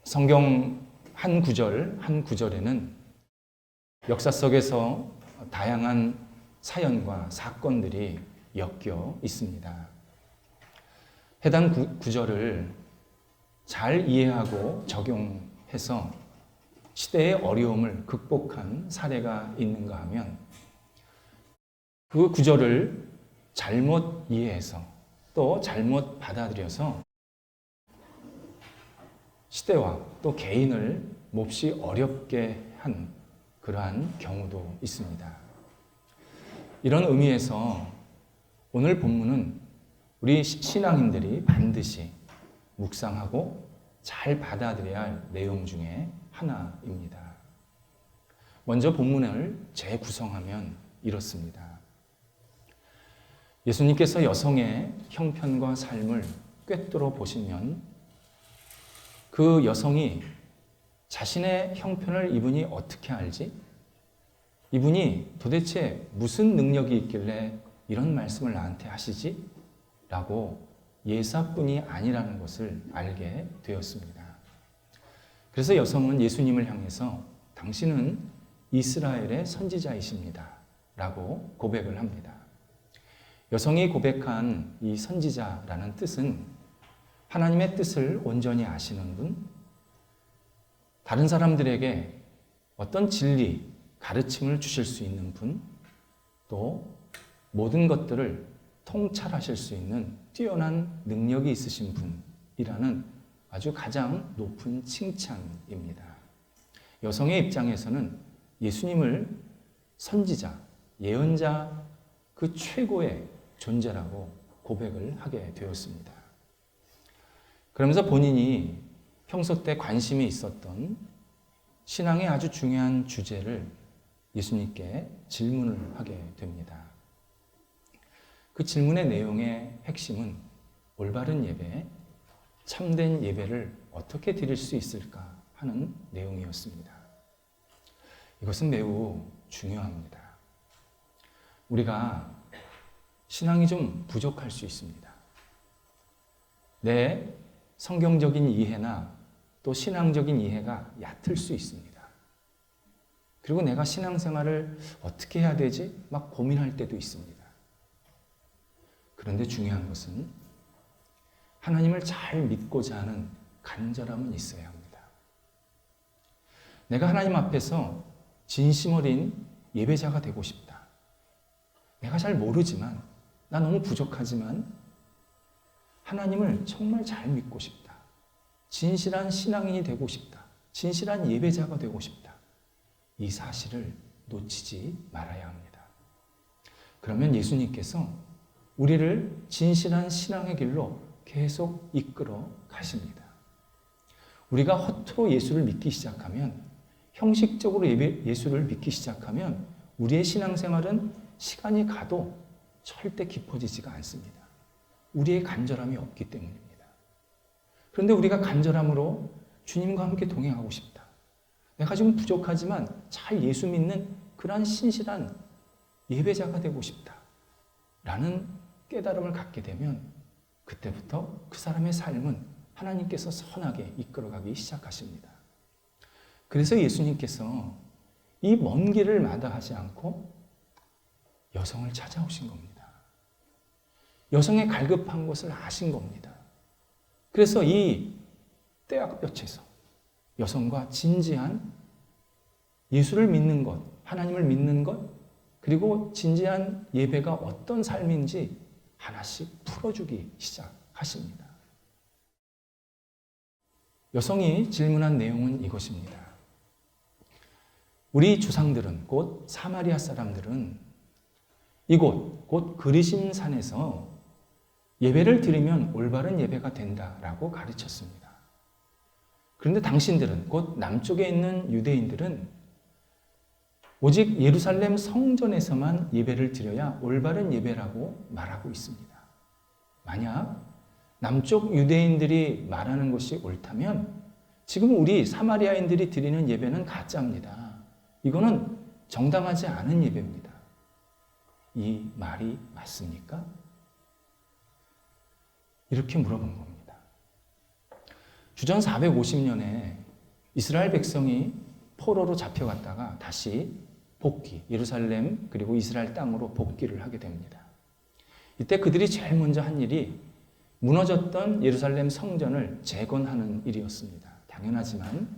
성경 한 구절 한 구절에는 역사 속에서 다양한 사연과 사건들이 엮여 있습니다. 해당 구절을 잘 이해하고 적용해서 시대의 어려움을 극복한 사례가 있는가 하면 그 구절을 잘못 이해해서 또 잘못 받아들여서 시대와 또 개인을 몹시 어렵게 한 그러한 경우도 있습니다. 이런 의미에서 오늘 본문은 우리 신앙인들이 반드시 묵상하고 잘 받아들여야 할 내용 중에 하나입니다. 먼저 본문을 재구성하면 이렇습니다. 예수님께서 여성의 형편과 삶을 꿰뚫어 보시면 그 여성이 자신의 형편을 이분이 어떻게 알지? 이분이 도대체 무슨 능력이 있길래 이런 말씀을 나한테 하시지? 라고 예사뿐이 아니라는 것을 알게 되었습니다. 그래서 여성은 예수님을 향해서 당신은 이스라엘의 선지자이십니다. 라고 고백을 합니다. 여성이 고백한 이 선지자라는 뜻은 하나님의 뜻을 온전히 아시는 분, 다른 사람들에게 어떤 진리, 가르침을 주실 수 있는 분, 또 모든 것들을 통찰하실 수 있는 뛰어난 능력이 있으신 분이라는 아주 가장 높은 칭찬입니다. 여성의 입장에서는 예수님을 선지자, 예언자 그 최고의 존재라고 고백을 하게 되었습니다. 그러면서 본인이 평소 때 관심이 있었던 신앙의 아주 중요한 주제를 예수님께 질문을 하게 됩니다. 그 질문의 내용의 핵심은 올바른 예배, 참된 예배를 어떻게 드릴 수 있을까 하는 내용이었습니다. 이것은 매우 중요합니다. 우리가 신앙이 좀 부족할 수 있습니다. 내 성경적인 이해나 또 신앙적인 이해가 얕을 수 있습니다. 그리고 내가 신앙생활을 어떻게 해야 되지? 막 고민할 때도 있습니다. 그런데 중요한 것은 하나님을 잘 믿고자 하는 간절함은 있어야 합니다. 내가 하나님 앞에서 진심 어린 예배자가 되고 싶다. 내가 잘 모르지만, 나 너무 부족하지만 하나님을 정말 잘 믿고 싶다. 진실한 신앙인이 되고 싶다. 진실한 예배자가 되고 싶다. 이 사실을 놓치지 말아야 합니다. 그러면 예수님께서 우리를 진실한 신앙의 길로 계속 이끌어 가십니다. 우리가 허투루 예수를 믿기 시작하면, 형식적으로 예수를 믿기 시작하면 우리의 신앙생활은 시간이 가도 절대 깊어지지가 않습니다. 우리의 간절함이 없기 때문입니다. 그런데 우리가 간절함으로 주님과 함께 동행하고 싶다. 내가 지금 부족하지만 잘 예수 믿는 그러한 신실한 예배자가 되고 싶다. 라는 깨달음을 갖게 되면 그때부터 그 사람의 삶은 하나님께서 선하게 이끌어가기 시작하십니다. 그래서 예수님께서 이 먼 길을 마다하지 않고 여성을 찾아오신 겁니다. 여성의 갈급한 것을 아신 겁니다. 그래서 이 떼약볕에서 여성과 진지한 예수를 믿는 것, 하나님을 믿는 것, 그리고 진지한 예배가 어떤 삶인지 하나씩 풀어주기 시작하십니다. 여성이 질문한 내용은 이것입니다. 우리 조상들은, 곧 사마리아 사람들은 이곳, 곧 그리심 산에서 예배를 드리면 올바른 예배가 된다라고 가르쳤습니다. 그런데 당신들은, 곧 남쪽에 있는 유대인들은 오직 예루살렘 성전에서만 예배를 드려야 올바른 예배라고 말하고 있습니다. 만약 남쪽 유대인들이 말하는 것이 옳다면 지금 우리 사마리아인들이 드리는 예배는 가짜입니다. 이거는 정당하지 않은 예배입니다. 이 말이 맞습니까? 이렇게 물어본 겁니다. 주전 450년에 이스라엘 백성이 포로로 잡혀갔다가 다시 복귀, 예루살렘 그리고 이스라엘 땅으로 복귀를 하게 됩니다. 이때 그들이 제일 먼저 한 일이 무너졌던 예루살렘 성전을 재건하는 일이었습니다. 당연하지만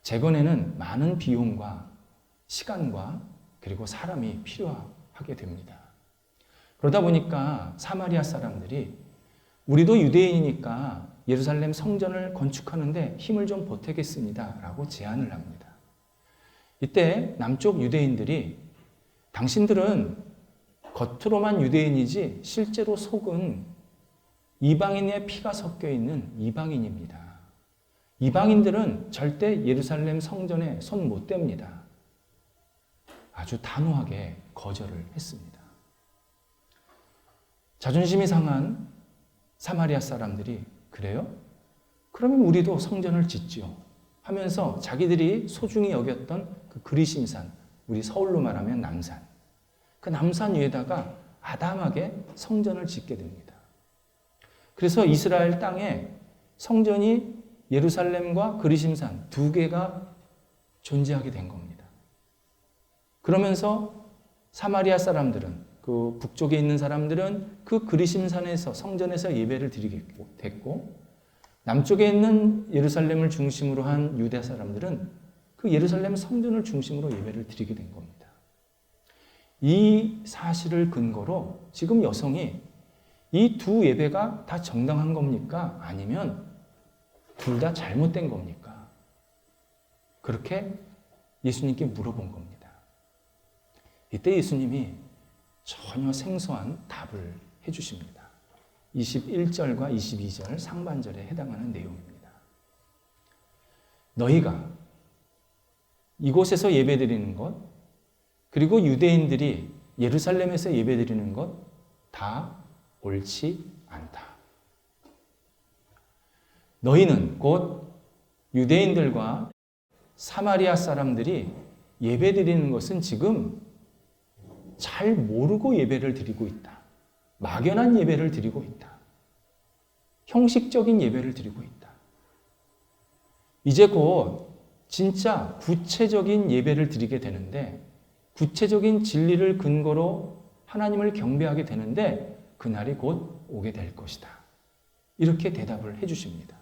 재건에는 많은 비용과 시간과 그리고 사람이 필요하게 됩니다. 그러다 보니까 사마리아 사람들이 우리도 유대인이니까 예루살렘 성전을 건축하는데 힘을 좀 보태겠습니다 라고 제안을 합니다. 이때 남쪽 유대인들이 당신들은 겉으로만 유대인이지 실제로 속은 이방인의 피가 섞여 있는 이방인입니다. 이방인들은 절대 예루살렘 성전에 손 못 댑니다. 아주 단호하게 거절을 했습니다. 자존심이 상한 사마리아 사람들이 그래요? 그러면 우리도 성전을 짓지요 하면서 자기들이 소중히 여겼던 그 그리심산, 우리 서울로 말하면 남산, 그 남산 위에다가 아담하게 성전을 짓게 됩니다. 그래서 이스라엘 땅에 성전이 예루살렘과 그리심산 두 개가 존재하게 된 겁니다. 그러면서 사마리아 사람들은, 그 북쪽에 있는 사람들은 그 그리심산에서 성전에서 예배를 드리게 됐고, 남쪽에 있는 예루살렘을 중심으로 한 유대 사람들은 그 예루살렘 성전을 중심으로 예배를 드리게 된 겁니다. 이 사실을 근거로 지금 여성이 이 두 예배가 다 정당한 겁니까? 아니면 둘 다 잘못된 겁니까? 그렇게 예수님께 물어본 겁니다. 이때 예수님이 전혀 생소한 답을 해주십니다. 21절과 22절 상반절에 해당하는 내용입니다. 너희가 이곳에서 예배드리는 것, 그리고 유대인들이 예루살렘에서 예배드리는 것 다 옳지 않다. 너희는 곧 유대인들과 사마리아 사람들이 예배드리는 것은 지금 잘 모르고 예배를 드리고 있다. 막연한 예배를 드리고 있다. 형식적인 예배를 드리고 있다. 이제 곧 진짜 구체적인 예배를 드리게 되는데, 구체적인 진리를 근거로 하나님을 경배하게 되는데 그날이 곧 오게 될 것이다. 이렇게 대답을 해주십니다.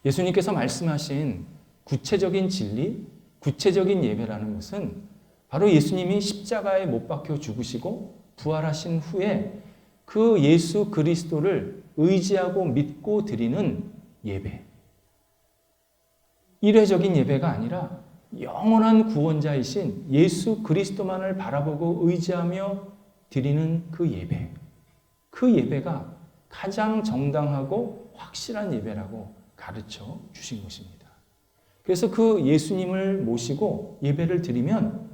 예수님께서 말씀하신 구체적인 진리, 구체적인 예배라는 것은 바로 예수님이 십자가에 못 박혀 죽으시고 부활하신 후에 그 예수 그리스도를 의지하고 믿고 드리는 예배. 일회적인 예배가 아니라 영원한 구원자이신 예수 그리스도만을 바라보고 의지하며 드리는 그 예배. 그 예배가 가장 정당하고 확실한 예배라고 가르쳐 주신 것입니다. 그래서 그 예수님을 모시고 예배를 드리면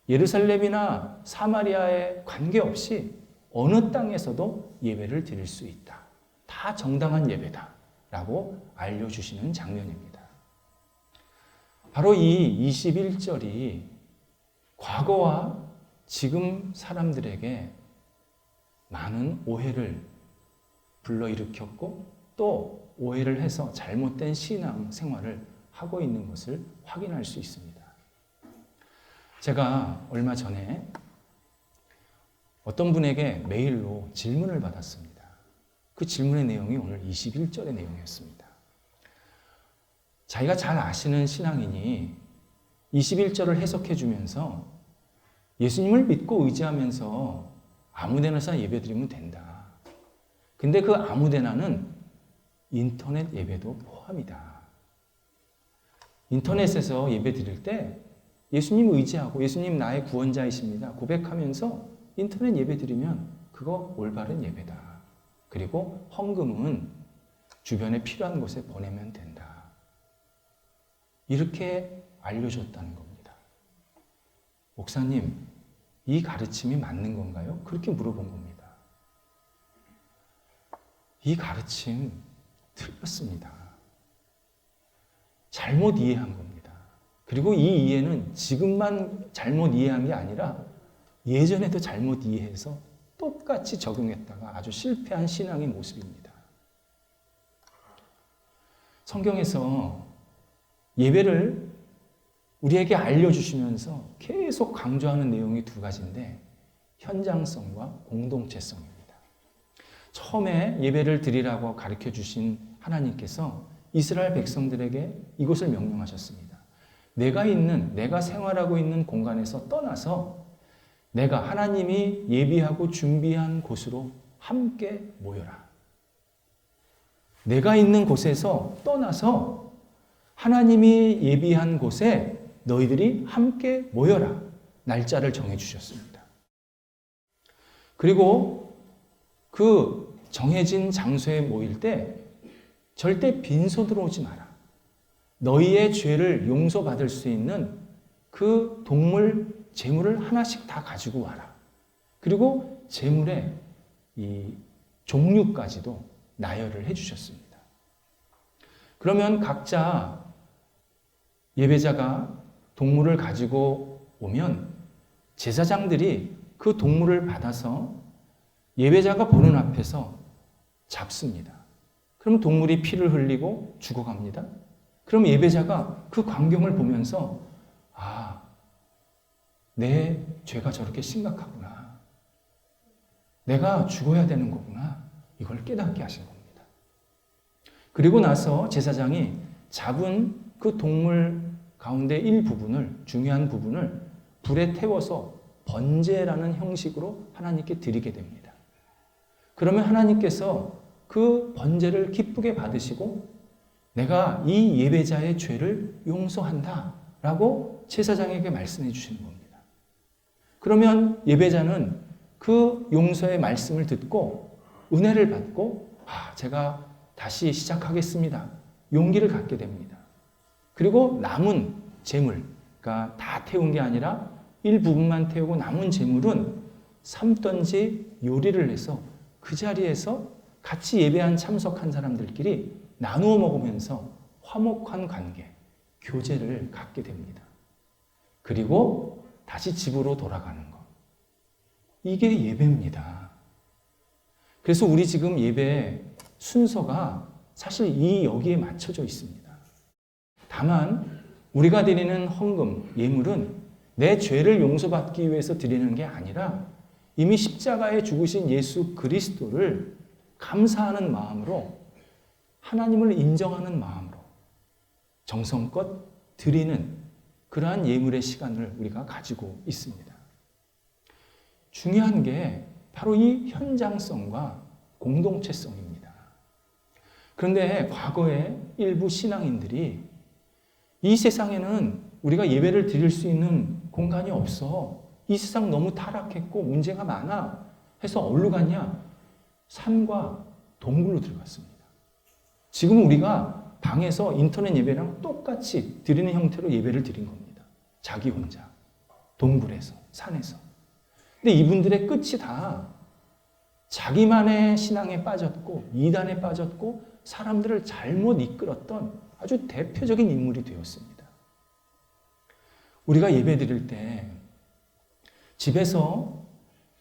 예루살렘이나 사마리아에 관계없이 어느 땅에서도 예배를 드릴 수 있다. 다 정당한 예배다라고 알려주시는 장면입니다. 바로 이 21절이 과거와 지금 사람들에게 많은 오해를 불러일으켰고 또 오해를 해서 잘못된 신앙 생활을 하고 있는 것을 확인할 수 있습니다. 제가 얼마 전에 어떤 분에게 메일로 질문을 받았습니다. 그 질문의 내용이 오늘 21절의 내용이었습니다. 자기가 잘 아시는 신앙인이 21절을 해석해 주면서 예수님을 믿고 의지하면서 아무데나서 예배드리면 된다. 근데 그 아무데나는 인터넷 예배도 포함이다. 인터넷에서 예배 드릴 때 예수님 의지하고 예수님 나의 구원자이십니다 고백하면서 인터넷 예배 드리면 그거 올바른 예배다. 그리고 헌금은 주변에 필요한 곳에 보내면 된다. 이렇게 알려줬다는 겁니다. 목사님, 이 가르침이 맞는 건가요? 그렇게 물어본 겁니다. 이 가르침 틀렸습니다. 잘못 이해한 겁니다. 그리고 이 이해는 지금만 잘못 이해한 게 아니라 예전에도 잘못 이해해서 똑같이 적용했다가 아주 실패한 신앙의 모습입니다. 성경에서 예배를 우리에게 알려주시면서 계속 강조하는 내용이 두 가지인데 현장성과 공동체성입니다. 처음에 예배를 드리라고 가르쳐 주신 하나님께서 이스라엘 백성들에게 이것을 명령하셨습니다. 내가 생활하고 있는 공간에서 떠나서 내가 하나님이 예비하고 준비한 곳으로 함께 모여라. 내가 있는 곳에서 떠나서 하나님이 예비한 곳에 너희들이 함께 모여라. 날짜를 정해주셨습니다. 그리고 그 정해진 장소에 모일 때 절대 빈손으로 오지 마라. 너희의 죄를 용서받을 수 있는 그 동물, 제물을 하나씩 다 가지고 와라. 그리고 제물의 이 종류까지도 나열을 해주셨습니다. 그러면 각자 예배자가 동물을 가지고 오면 제사장들이 그 동물을 받아서 예배자가 보는 앞에서 잡습니다. 그럼 동물이 피를 흘리고 죽어갑니다. 그럼 예배자가 그 광경을 보면서 아, 내 죄가 저렇게 심각하구나. 내가 죽어야 되는 거구나. 이걸 깨닫게 하신 겁니다. 그리고 나서 제사장이 잡은 그 동물 가운데 일부분을, 중요한 부분을 불에 태워서 번제라는 형식으로 하나님께 드리게 됩니다. 그러면 하나님께서 그 번제를 기쁘게 받으시고 내가 이 예배자의 죄를 용서한다 라고 제사장에게 말씀해 주시는 겁니다. 그러면 예배자는 그 용서의 말씀을 듣고 은혜를 받고 제가 다시 시작하겠습니다. 용기를 갖게 됩니다. 그리고 남은 제물, 그러니까 다 태운 게 아니라 일부분만 태우고 남은 제물은 삶던지 요리를 해서 그 자리에서 같이 예배한 참석한 사람들끼리 나누어 먹으면서 화목한 관계, 교제를 갖게 됩니다. 그리고 다시 집으로 돌아가는 것. 이게 예배입니다. 그래서 우리 지금 예배 순서가 사실 여기에 맞춰져 있습니다. 다만 우리가 드리는 헌금, 예물은 내 죄를 용서받기 위해서 드리는 게 아니라 이미 십자가에 죽으신 예수 그리스도를 감사하는 마음으로 하나님을 인정하는 마음으로 정성껏 드리는 그러한 예물의 시간을 우리가 가지고 있습니다. 중요한 게 바로 이 현장성과 공동체성입니다. 그런데 과거에 일부 신앙인들이 이 세상에는 우리가 예배를 드릴 수 있는 공간이 없어. 이 세상 너무 타락했고 문제가 많아. 해서 어디로 갔냐? 산과 동굴로 들어갔습니다. 지금 우리가 방에서 인터넷 예배랑 똑같이 드리는 형태로 예배를 드린 겁니다. 자기 혼자. 동굴에서, 산에서. 근데 이분들의 끝이 다 자기만의 신앙에 빠졌고 이단에 빠졌고 사람들을 잘못 이끌었던 아주 대표적인 인물이 되었습니다. 우리가 예배 드릴 때 집에서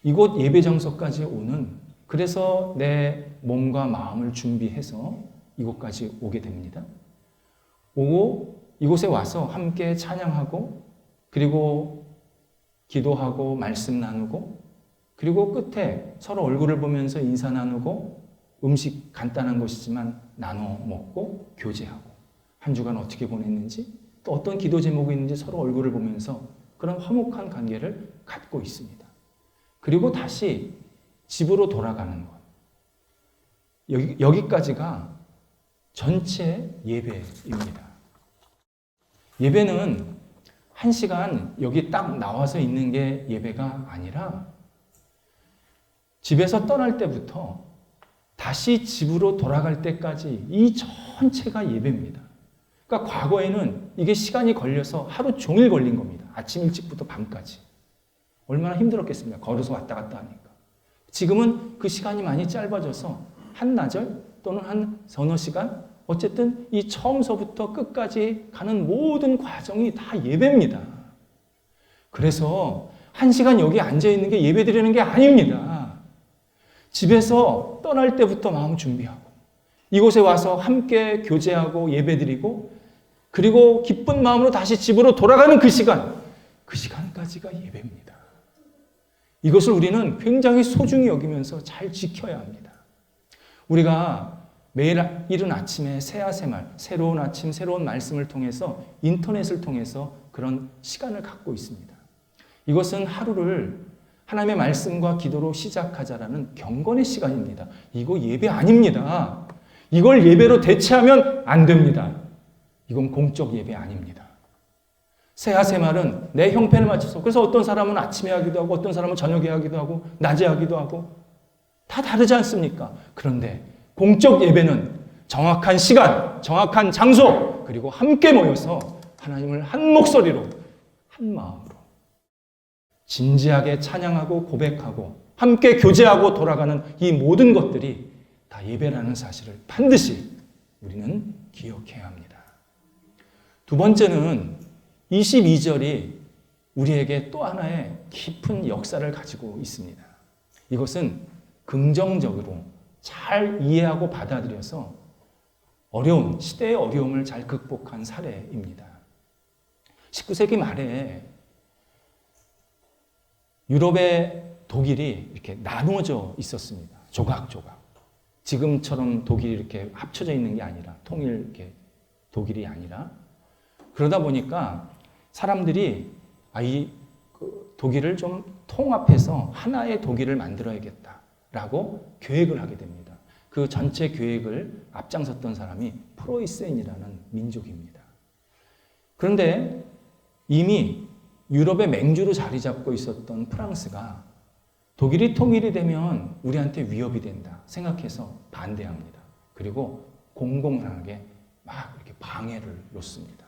이곳 예배 장소까지 오는, 그래서 내 몸과 마음을 준비해서 이곳까지 오게 됩니다. 오고 이곳에 와서 함께 찬양하고 그리고 기도하고 말씀 나누고 그리고 끝에 서로 얼굴을 보면서 인사 나누고 음식 간단한 것이지만 나눠 먹고 교제하고 한 주간 어떻게 보냈는지 또 어떤 기도 제목이 있는지 서로 얼굴을 보면서 그런 화목한 관계를 갖고 있습니다. 그리고 다시 집으로 돌아가는 것. 여기까지가 전체 예배입니다. 예배는 1시간 여기 딱 나와서 있는 게 예배가 아니라 집에서 떠날 때부터 다시 집으로 돌아갈 때까지 이 전체가 예배입니다. 그러니까 과거에는 이게 시간이 걸려서 하루 종일 걸린 겁니다. 아침 일찍부터 밤까지. 얼마나 힘들었겠습니까? 걸어서 왔다 갔다 하니까. 지금은 그 시간이 많이 짧아져서 한나절 또는 한 서너 시간, 어쨌든 이 처음서부터 끝까지 가는 모든 과정이 다 예배입니다. 그래서 1시간 여기 앉아있는 게 예배 드리는 게 아닙니다. 집에서 떠날 때부터 마음 준비하고 이곳에 와서 함께 교제하고 예배 드리고 그리고 기쁜 마음으로 다시 집으로 돌아가는 그 시간까지가 예배입니다. 이것을 우리는 굉장히 소중히 여기면서 잘 지켜야 합니다. 우리가 매일 이른 아침에 새아새말, 새로운 아침, 새로운 말씀을 통해서 인터넷을 통해서 그런 시간을 갖고 있습니다. 이것은 하루를 하나님의 말씀과 기도로 시작하자라는 경건의 시간입니다. 이거 예배 아닙니다. 이걸 예배로 대체하면 안 됩니다. 이건 공적 예배 아닙니다. 새아새말은 내 형편에 맞춰서, 그래서 어떤 사람은 아침에 하기도 하고 어떤 사람은 저녁에 하기도 하고 낮에 하기도 하고 다 다르지 않습니까? 그런데 공적 예배는 정확한 시간, 정확한 장소, 그리고 함께 모여서 하나님을 한 목소리로, 한 마음으로 진지하게 찬양하고 고백하고 함께 교제하고 돌아가는 이 모든 것들이 다 예배라는 사실을 반드시 우리는 기억해야 합니다. 두 번째는 22절이 우리에게 또 하나의 깊은 역사를 가지고 있습니다. 이것은 긍정적으로 잘 이해하고 받아들여서 어려운, 시대의 어려움을 잘 극복한 사례입니다. 19세기 말에 유럽의 독일이 이렇게 나누어져 있었습니다. 조각조각. 지금처럼 독일이 이렇게 합쳐져 있는 게 아니라, 통일 이렇게 독일이 아니라, 그러다 보니까 사람들이 독일을 좀 통합해서 하나의 독일을 만들어야겠다라고 계획을 하게 됩니다. 그 전체 계획을 앞장섰던 사람이 프로이센이라는 민족입니다. 그런데 이미 유럽의 맹주로 자리 잡고 있었던 프랑스가 독일이 통일이 되면 우리한테 위협이 된다 생각해서 반대합니다. 그리고 공공연하게 막 이렇게 방해를 놓습니다.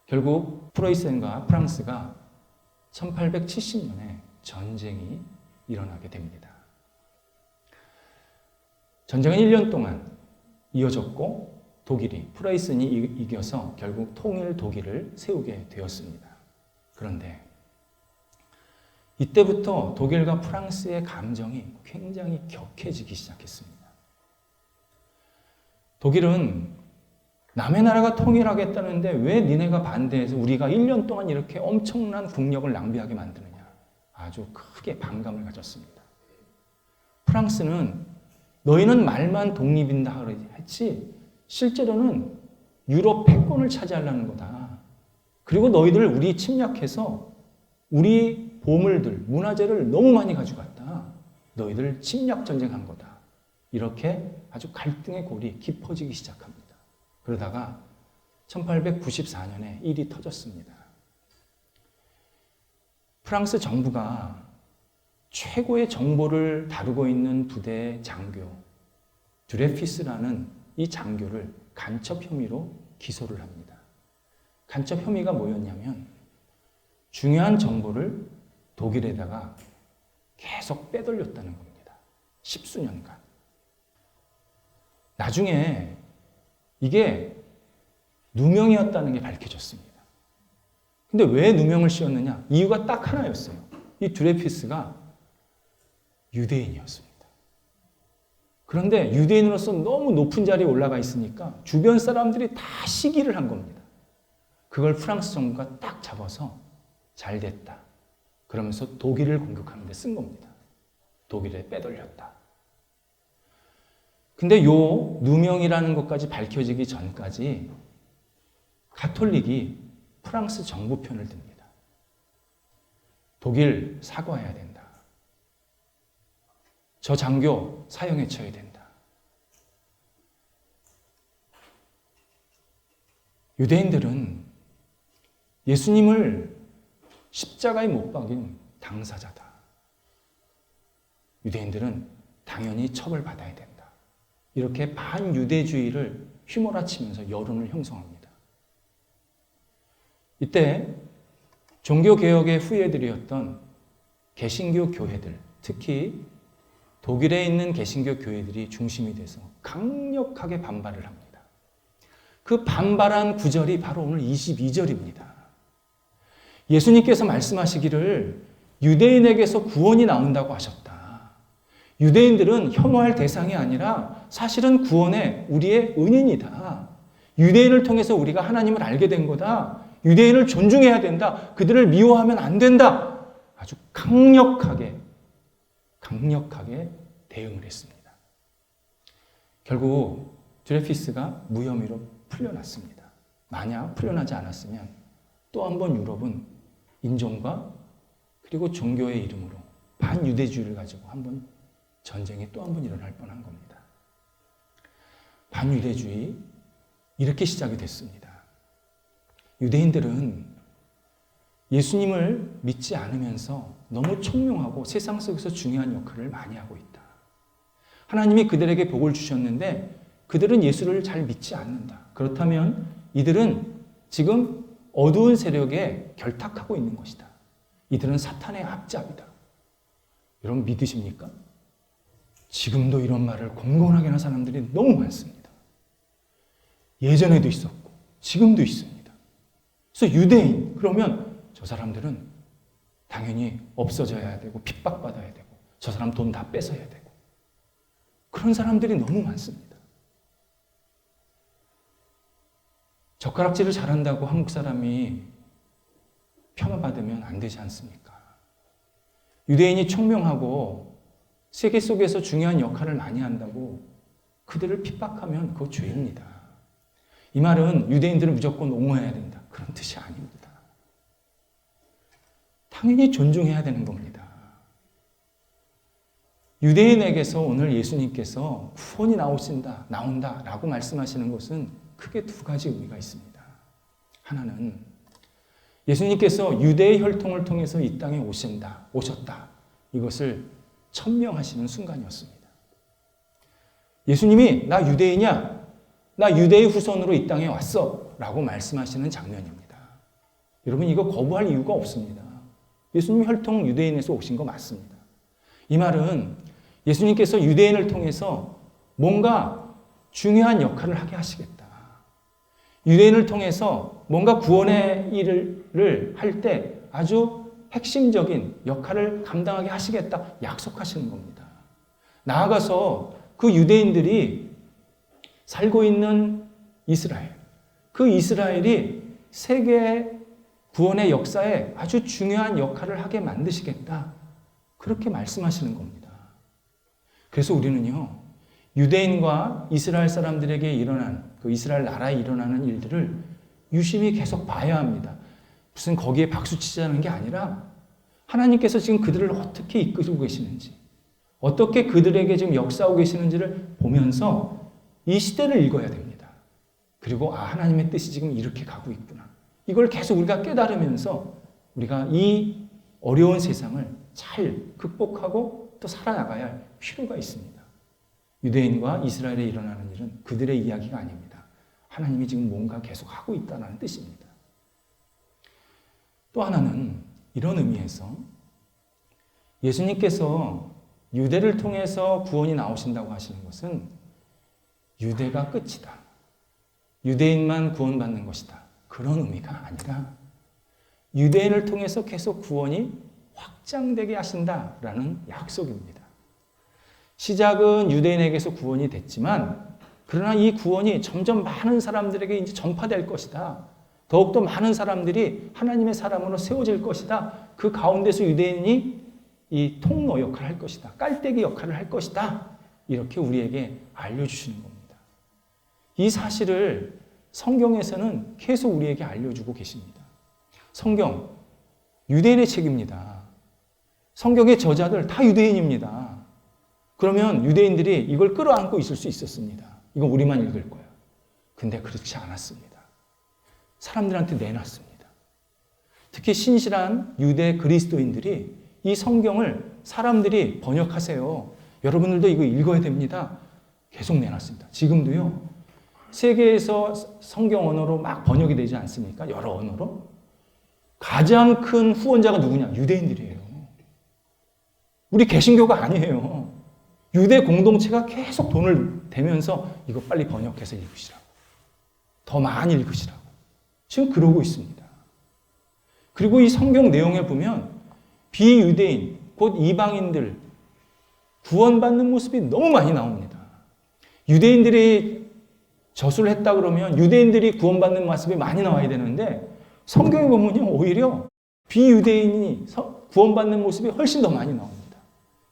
결국 프로이센과 프랑스가 1870년에 전쟁이 일어나게 됩니다. 전쟁은 1년 동안 이어졌고 프로이센이 이겨서 결국 통일 독일을 세우게 되었습니다. 그런데 이때부터 독일과 프랑스의 감정이 굉장히 격해지기 시작했습니다. 독일은 남의 나라가 통일하겠다는데 왜 니네가 반대해서 우리가 1년 동안 이렇게 엄청난 국력을 낭비하게 만드느냐. 아주 크게 반감을 가졌습니다. 프랑스는 너희는 말만 독립인다 했지 실제로는 유럽 패권을 차지하려는 거다. 그리고 너희들 우리 침략해서 우리 보물들, 문화재를 너무 많이 가져갔다. 너희들 침략 전쟁한 거다. 이렇게 아주 갈등의 골이 깊어지기 시작합니다. 그러다가 1894년에 일이 터졌습니다. 프랑스 정부가 최고의 정보를 다루고 있는 부대의 장교 드레피스라는 이 장교를 간첩 혐의로 기소를 합니다. 간첩 혐의가 뭐였냐면 중요한 정보를 독일에다가 계속 빼돌렸다는 겁니다. 10수년간. 나중에 이게 누명이었다는 게 밝혀졌습니다. 근데 왜 누명을 씌웠느냐? 이유가 딱 하나였어요. 이 드레피스가 유대인이었습니다. 그런데 유대인으로서 너무 높은 자리에 올라가 있으니까 주변 사람들이 다 시기를 한 겁니다. 그걸 프랑스 정부가 딱 잡아서 잘 됐다. 그러면서 독일을 공격하는 데 쓴 겁니다. 독일에 빼돌렸다. 근데 요 누명이라는 것까지 밝혀지기 전까지 가톨릭이 프랑스 정부 편을 듭니다. 독일 사과해야 된다. 저 장교 사형에 처해야 된다. 유대인들은 예수님을 십자가에 못 박인 당사자다. 유대인들은 당연히 처벌받아야 된다. 이렇게 반유대주의를 휘몰아치면서 여론을 형성합니다. 이때 종교개혁의 후예들이었던 개신교 교회들, 특히 독일에 있는 개신교 교회들이 중심이 돼서 강력하게 반발을 합니다. 그 반발한 구절이 바로 오늘 22절입니다. 예수님께서 말씀하시기를 유대인에게서 구원이 나온다고 하셨다. 유대인들은 혐오할 대상이 아니라 사실은 구원의 우리의 은인이다. 유대인을 통해서 우리가 하나님을 알게 된 거다. 유대인을 존중해야 된다. 그들을 미워하면 안 된다. 아주 강력하게 대응을 했습니다. 결국 드레피스가 무혐의로 풀려났습니다. 만약 풀려나지 않았으면 또 한 번 유럽은 인종과 그리고 종교의 이름으로 반유대주의를 가지고 한번 전쟁이 또 한 번 일어날 뻔한 겁니다. 반유대주의 이렇게 시작이 됐습니다. 유대인들은 예수님을 믿지 않으면서 너무 총명하고 세상 속에서 중요한 역할을 많이 하고 있다. 하나님이 그들에게 복을 주셨는데 그들은 예수를 잘 믿지 않는다. 그렇다면 이들은 지금 어두운 세력에 결탁하고 있는 것이다. 이들은 사탄의 앞잡이다. 여러분 믿으십니까? 지금도 이런 말을 공공하게 하는 사람들이 너무 많습니다. 예전에도 있었고 지금도 있습니다. 그래서 유대인 그러면 저 사람들은 당연히 없어져야 되고 핍박받아야 되고 저 사람 돈 다 뺏어야 되고 그런 사람들이 너무 많습니다. 젓가락질을 잘한다고 한국 사람이 폄하받으면 안 되지 않습니까? 유대인이 총명하고 세계 속에서 중요한 역할을 많이 한다고 그들을 핍박하면 그거 죄입니다. 이 말은 유대인들을 무조건 옹호해야 된다. 그런 뜻이 아닙니다. 당연히 존중해야 되는 겁니다. 유대인에게서 오늘 예수님께서 구원이 나온다라고 말씀하시는 것은 크게 두 가지 의미가 있습니다. 하나는 예수님께서 유대의 혈통을 통해서 이 땅에 오셨다. 이것을 천명하시는 순간이었습니다. 예수님이 나 유대인이야. 나 유대의 후손으로 이 땅에 왔어. 라고 말씀하시는 장면입니다. 여러분 이거 거부할 이유가 없습니다. 예수님 혈통 유대인에서 오신 거 맞습니다. 이 말은 예수님께서 유대인을 통해서 뭔가 중요한 역할을 하게 하시겠다. 유대인을 통해서 뭔가 구원의 일을 할 때 아주 핵심적인 역할을 감당하게 하시겠다 약속하시는 겁니다. 나아가서 그 유대인들이 살고 있는 이스라엘, 그 이스라엘이 세계 구원의 역사에 아주 중요한 역할을 하게 만드시겠다. 그렇게 말씀하시는 겁니다. 그래서 우리는요, 유대인과 이스라엘 사람들에게 일어난 그 이스라엘 나라에 일어나는 일들을 유심히 계속 봐야 합니다. 무슨 거기에 박수치자는 게 아니라 하나님께서 지금 그들을 어떻게 이끌고 계시는지, 어떻게 그들에게 지금 역사하고 계시는지를 보면서 이 시대를 읽어야 됩니다. 그리고 하나님의 뜻이 지금 이렇게 가고 있구나. 이걸 계속 우리가 깨달으면서 우리가 이 어려운 세상을 잘 극복하고 또 살아나가야 할 필요가 있습니다. 유대인과 이스라엘에 일어나는 일은 그들의 이야기가 아닙니다. 하나님이 지금 뭔가 계속 하고 있다는 뜻입니다. 또 하나는 이런 의미에서 예수님께서 유대를 통해서 구원이 나오신다고 하시는 것은 유대가 끝이다. 유대인만 구원받는 것이다. 그런 의미가 아니라 유대인을 통해서 계속 구원이 확장되게 하신다라는 약속입니다. 시작은 유대인에게서 구원이 됐지만 그러나 이 구원이 점점 많은 사람들에게 이제 전파될 것이다. 더욱더 많은 사람들이 하나님의 사람으로 세워질 것이다. 그 가운데서 유대인이 이 통로 역할을 할 것이다. 깔때기 역할을 할 것이다. 이렇게 우리에게 알려주시는 겁니다. 이 사실을 성경에서는 계속 우리에게 알려주고 계십니다. 성경, 유대인의 책입니다. 성경의 저자들 다 유대인입니다. 그러면 유대인들이 이걸 끌어안고 있을 수 있었습니다. 이건 우리만 읽을 거야. 근데 그렇지 않았습니다. 사람들한테 내놨습니다. 특히 신실한 유대 그리스도인들이 이 성경을 사람들이 번역하세요. 여러분들도 이거 읽어야 됩니다. 계속 내놨습니다. 지금도요. 세계에서 성경 언어로 막 번역이 되지 않습니까? 여러 언어로. 가장 큰 후원자가 누구냐? 유대인들이에요. 우리 개신교가 아니에요. 유대 공동체가 계속 돈을 대면서 이거 빨리 번역해서 읽으시라고. 더 많이 읽으시라고. 지금 그러고 있습니다. 그리고 이 성경 내용에 보면 비유대인, 곧 이방인들 구원받는 모습이 너무 많이 나옵니다. 유대인들이 저수를 했다 그러면 유대인들이 구원받는 모습이 많이 나와야 되는데 성경에 보면요, 오히려 비유대인이 구원받는 모습이 훨씬 더 많이 나옵니다.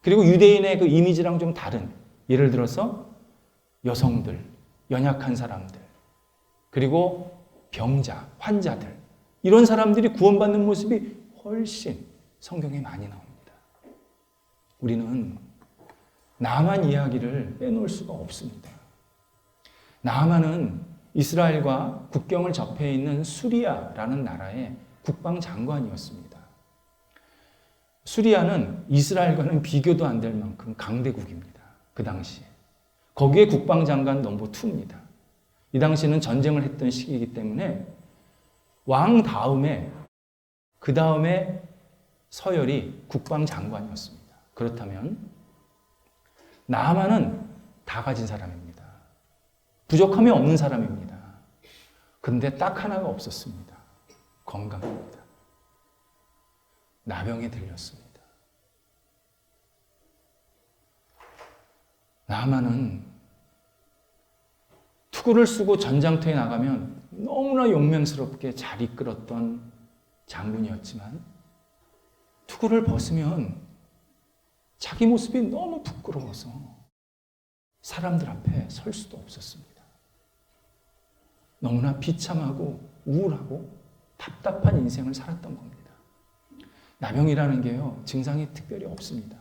그리고 유대인의 그 이미지랑 좀 다른, 예를 들어서 여성들, 연약한 사람들, 그리고 병자, 환자들, 이런 사람들이 구원받는 모습이 훨씬 성경에 많이 나옵니다. 우리는 나만 이야기를 빼놓을 수가 없습니다. 나만은 이스라엘과 국경을 접해 있는 수리아라는 나라의 국방장관이었습니다. 수리아는 이스라엘과는 비교도 안 될 만큼 강대국입니다. 그 당시에. 거기에 국방장관 넘버 2입니다. 이 당시에는 전쟁을 했던 시기이기 때문에 왕 다음에 그 다음에 서열이 국방장관이었습니다. 그렇다면 나아만은 다 가진 사람입니다. 부족함이 없는 사람입니다. 그런데 딱 하나가 없었습니다. 건강입니다. 나병에 들렸습니다. 나아만은 투구를 쓰고 전장터에 나가면 너무나 용맹스럽게 잘 이끌었던 장군이었지만 투구를 벗으면 자기 모습이 너무 부끄러워서 사람들 앞에 설 수도 없었습니다. 너무나 비참하고 우울하고 답답한 인생을 살았던 겁니다. 나병이라는 게요, 증상이 특별히 없습니다.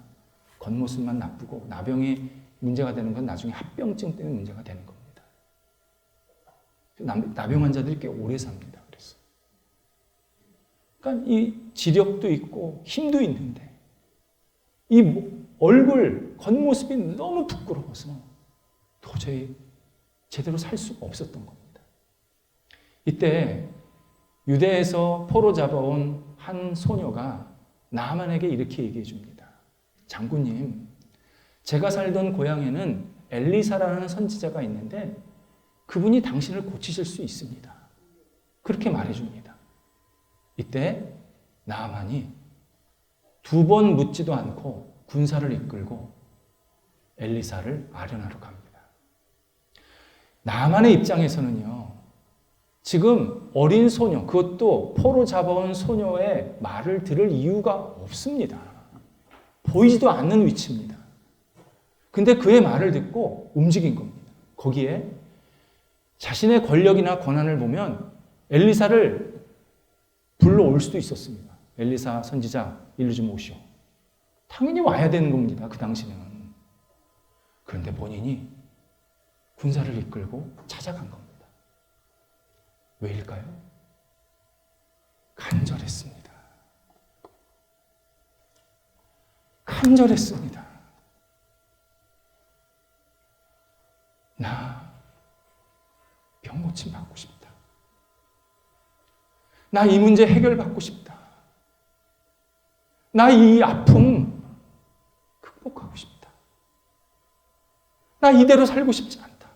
겉모습만 나쁘고 나병이 문제가 되는 건 나중에 합병증 때문에 문제가 되는 겁니다. 나병 환자들이 꽤 오래 삽니다. 그래서. 그러니까 이 지력도 있고 힘도 있는데 이 얼굴, 겉모습이 너무 부끄러워서 도저히 제대로 살 수가 없었던 겁니다. 이때 유대에서 포로 잡아온 한 소녀가 나아만에게 이렇게 얘기해 줍니다. 장군님, 제가 살던 고향에는 엘리사라는 선지자가 있는데 그분이 당신을 고치실 수 있습니다. 그렇게 말해줍니다. 이때 나아만이 2번 묻지도 않고 군사를 이끌고 엘리사를 아련하러 갑니다. 나아만의 입장에서는요, 지금 어린 소녀, 그것도 포로 잡아온 소녀의 말을 들을 이유가 없습니다. 보이지도 않는 위치입니다. 근데 그의 말을 듣고 움직인 겁니다. 거기에 자신의 권력이나 권한을 보면 엘리사를 불러올 수도 있었습니다. 엘리사 선지자, 일로 좀 오시오. 당연히 와야 되는 겁니다. 그 당시는. 그런데 본인이 군사를 이끌고 찾아간 겁니다. 왜일까요? 간절했습니다. 간절했습니다. 나 병 고침 받고 싶다. 나 이 문제 해결받고 싶다. 나 이 아픔 극복하고 싶다. 나 이대로 살고 싶지 않다.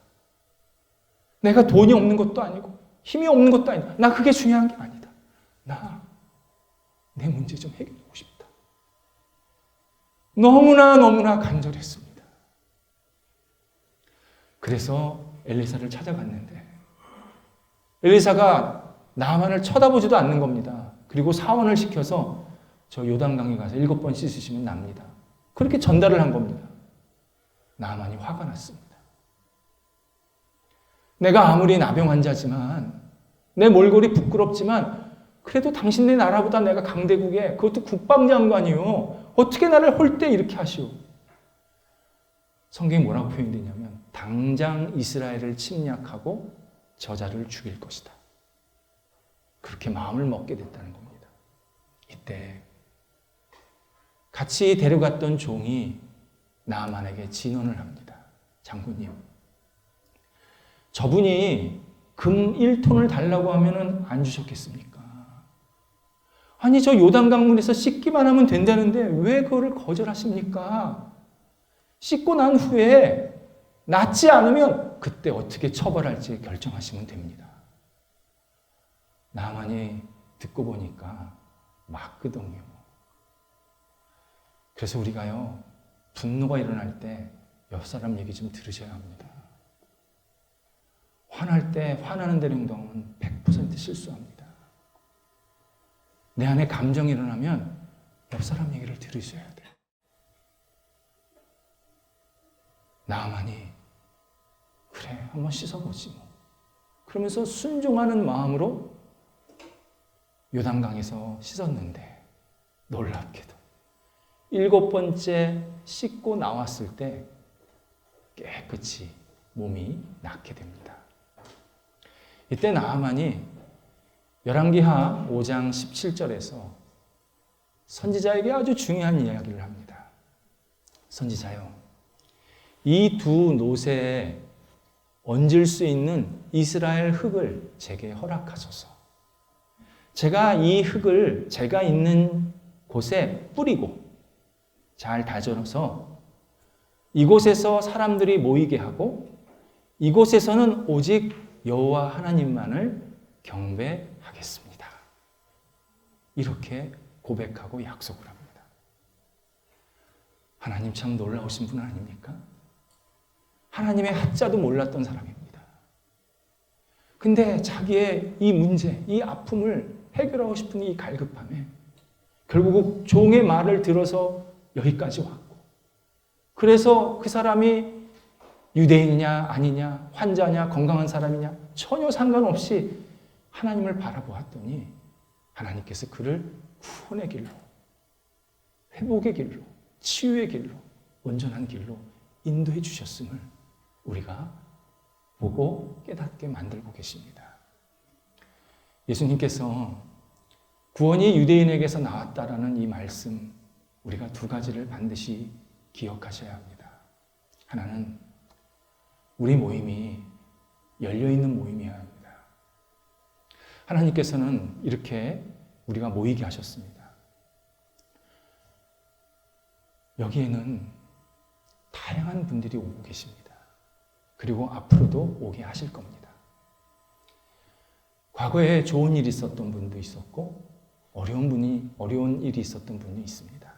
내가 돈이 없는 것도 아니고 힘이 없는 것도 아니다. 나 그게 중요한 게 아니다. 나 내 문제 좀 해결하고 싶다. 너무나 간절했습니다. 그래서 엘리사를 찾아갔는데 엘리사가 나아만을 쳐다보지도 않는 겁니다. 그리고 사원을 시켜서 저 요단강에 가서 7번 씻으시면 납니다. 그렇게 전달을 한 겁니다. 나아만이 화가 났습니다. 내가 아무리 나병 환자지만 내 몰골이 부끄럽지만 그래도 당신네 나라보다 내가 강대국에 그것도 국방장관이요. 어떻게 나를 홀대 이렇게 하시오. 성경이 뭐라고 표현되냐면 당장 이스라엘을 침략하고 저자를 죽일 것이다. 그렇게 마음을 먹게 됐다는 겁니다. 이때 같이 데려갔던 종이 나아만에게 진언을 합니다. 장군님, 저분이 금 1톤을 달라고 하면 안 주셨겠습니까? 아니 저 요단강물에서 씻기만 하면 된다는데 왜 그거를 거절하십니까? 씻고 난 후에 낫지 않으면 그때 어떻게 처벌할지 결정하시면 됩니다. 나만이 듣고 보니까 맞거든요. 그래서 우리가요, 분노가 일어날 때 옆 사람 얘기 좀 들으셔야 합니다. 화날 때 화나는 대로 행동하면 100% 실수합니다. 내 안에 감정이 일어나면 옆 사람 얘기를 들으셔야 돼요. 나아만이 그래 한번 씻어보지 뭐. 그러면서 순종하는 마음으로 요단강에서 씻었는데 놀랍게도 7번째 씻고 나왔을 때 깨끗이 몸이 낫게 됩니다. 이때 나아만이 열왕기하 5장 17절에서 선지자에게 아주 중요한 이야기를 합니다. 선지자요, 이 두 노새에 얹을 수 있는 이스라엘 흙을 제게 허락하소서. 제가 이 흙을 제가 있는 곳에 뿌리고 잘 다져서 이곳에서 사람들이 모이게 하고 이곳에서는 오직 여호와 하나님만을 경배하겠습니다. 이렇게 고백하고 약속을 합니다. 하나님 참 놀라우신 분 아닙니까? 하나님의 하자도 몰랐던 사람입니다. 근데 자기의 이 문제, 이 아픔을 해결하고 싶은 이 갈급함에 결국 종의 말을 들어서 여기까지 왔고, 그래서 그 사람이 유대인이냐 아니냐, 환자냐 건강한 사람이냐 전혀 상관없이 하나님을 바라보았더니 하나님께서 그를 구원의 길로, 회복의 길로, 치유의 길로, 온전한 길로 인도해 주셨음을 우리가 보고 깨닫게 만들고 계십니다. 예수님께서 구원이 유대인에게서 나왔다라는 이 말씀, 우리가 두 가지를 반드시 기억하셔야 합니다. 하나는 우리 모임이 열려있는 모임이어야 합니다. 하나님께서는 이렇게 우리가 모이게 하셨습니다. 여기에는 다양한 분들이 오고 계십니다. 그리고 앞으로도 오게 하실 겁니다. 과거에 좋은 일이 있었던 분도 있었고 어려운 일이 있었던 분도 있습니다.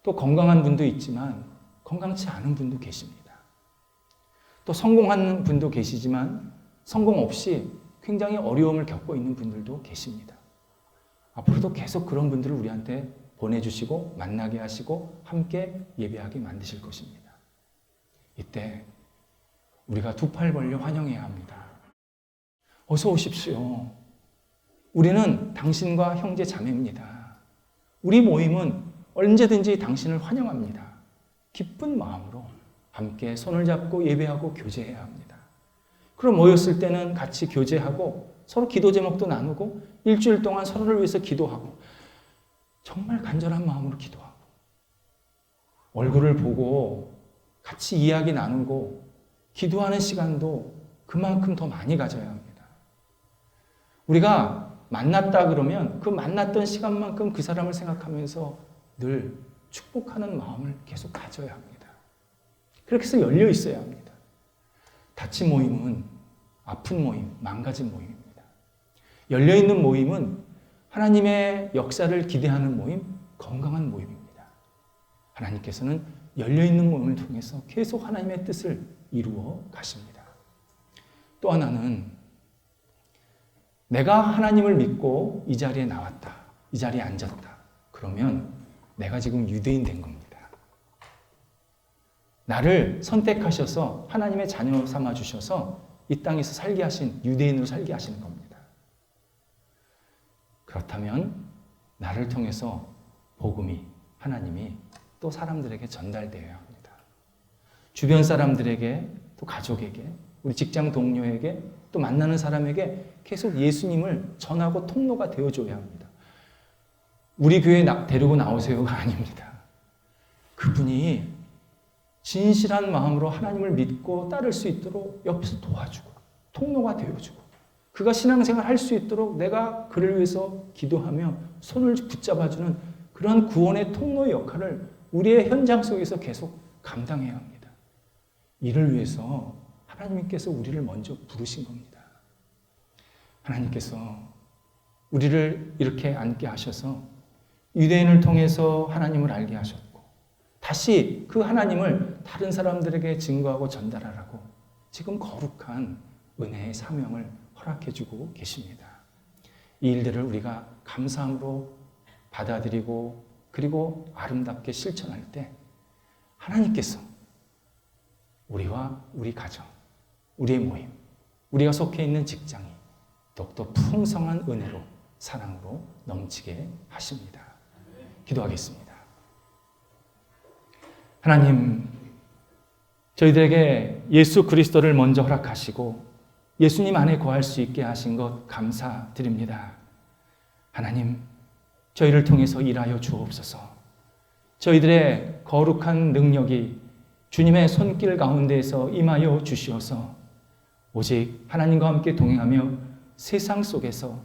또 건강한 분도 있지만 건강치 않은 분도 계십니다. 또 성공한 분도 계시지만 성공 없이 굉장히 어려움을 겪고 있는 분들도 계십니다. 앞으로도 계속 그런 분들을 우리한테 보내주시고 만나게 하시고 함께 예배하게 만드실 것입니다. 이때 우리가 두 팔 벌려 환영해야 합니다. 어서 오십시오. 우리는 당신과 형제 자매입니다. 우리 모임은 언제든지 당신을 환영합니다. 기쁜 마음으로 함께 손을 잡고 예배하고 교제해야 합니다. 그럼 모였을 때는 같이 교제하고 서로 기도 제목도 나누고 일주일 동안 서로를 위해서 기도하고 정말 간절한 마음으로 기도하고 얼굴을 보고 같이 이야기 나누고 기도하는 시간도 그만큼 더 많이 가져야 합니다. 우리가 만났다 그러면 그 만났던 시간만큼 그 사람을 생각하면서 늘 축복하는 마음을 계속 가져야 합니다. 그렇게 해서 열려 있어야 합니다. 닫힌 모임은 아픈 모임, 망가진 모임입니다. 열려있는 모임은 하나님의 역사를 기대하는 모임, 건강한 모임입니다. 하나님께서는 열려있는 모임을 통해서 계속 하나님의 뜻을 이루어 가십니다. 또 하나는 내가 하나님을 믿고 이 자리에 나왔다, 이 자리에 앉았다. 그러면 내가 지금 유대인 된 겁니다. 나를 선택하셔서 하나님의 자녀 삼아 주셔서 이 땅에서 살게 하신, 유대인으로 살게 하시는 겁니다. 그렇다면 나를 통해서 복음이, 하나님이 또 사람들에게 전달되어야 합니다. 주변 사람들에게, 또 가족에게, 우리 직장 동료에게, 또 만나는 사람에게 계속 예수님을 전하고 통로가 되어줘야 합니다. 우리 교회에 데리고 나오세요가 아닙니다. 그분이 진실한 마음으로 하나님을 믿고 따를 수 있도록 옆에서 도와주고 통로가 되어주고 그가 신앙생활 할 수 있도록 내가 그를 위해서 기도하며 손을 붙잡아주는 그런 구원의 통로의 역할을 우리의 현장 속에서 계속 감당해야 합니다. 이를 위해서 하나님께서 우리를 먼저 부르신 겁니다. 하나님께서 우리를 이렇게 앉게 하셔서 유대인을 통해서 하나님을 알게 하셨고 다시 그 하나님을 다른 사람들에게 증거하고 전달하라고 지금 거룩한 은혜의 사명을 허락해 주고 계십니다. 이 일들을 우리가 감사함으로 받아들이고 그리고 아름답게 실천할 때 하나님께서 우리와 우리 가정, 우리의 모임, 우리가 속해 있는 직장이 더욱더 풍성한 은혜로 사랑으로 넘치게 하십니다. 기도하겠습니다. 하나님, 저희들에게 예수 그리스도를 먼저 허락하시고 예수님 안에 거할 수 있게 하신 것 감사드립니다. 하나님, 저희를 통해서 일하여 주옵소서. 저희들의 거룩한 능력이 주님의 손길 가운데에서 임하여 주시어서 오직 하나님과 함께 동행하며 세상 속에서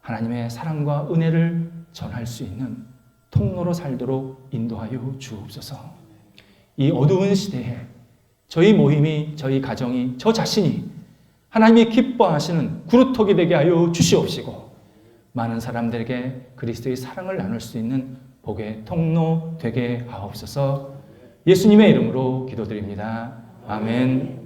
하나님의 사랑과 은혜를 전할 수 있는 통로로 살도록 인도하여 주옵소서. 이 어두운 시대에 저희 모임이, 저희 가정이, 저 자신이 하나님이 기뻐하시는 구루톡이 되게 하여 주시옵시고 많은 사람들에게 그리스도의 사랑을 나눌 수 있는 복의 통로 되게 하옵소서. 예수님의 이름으로 기도드립니다. 아멘.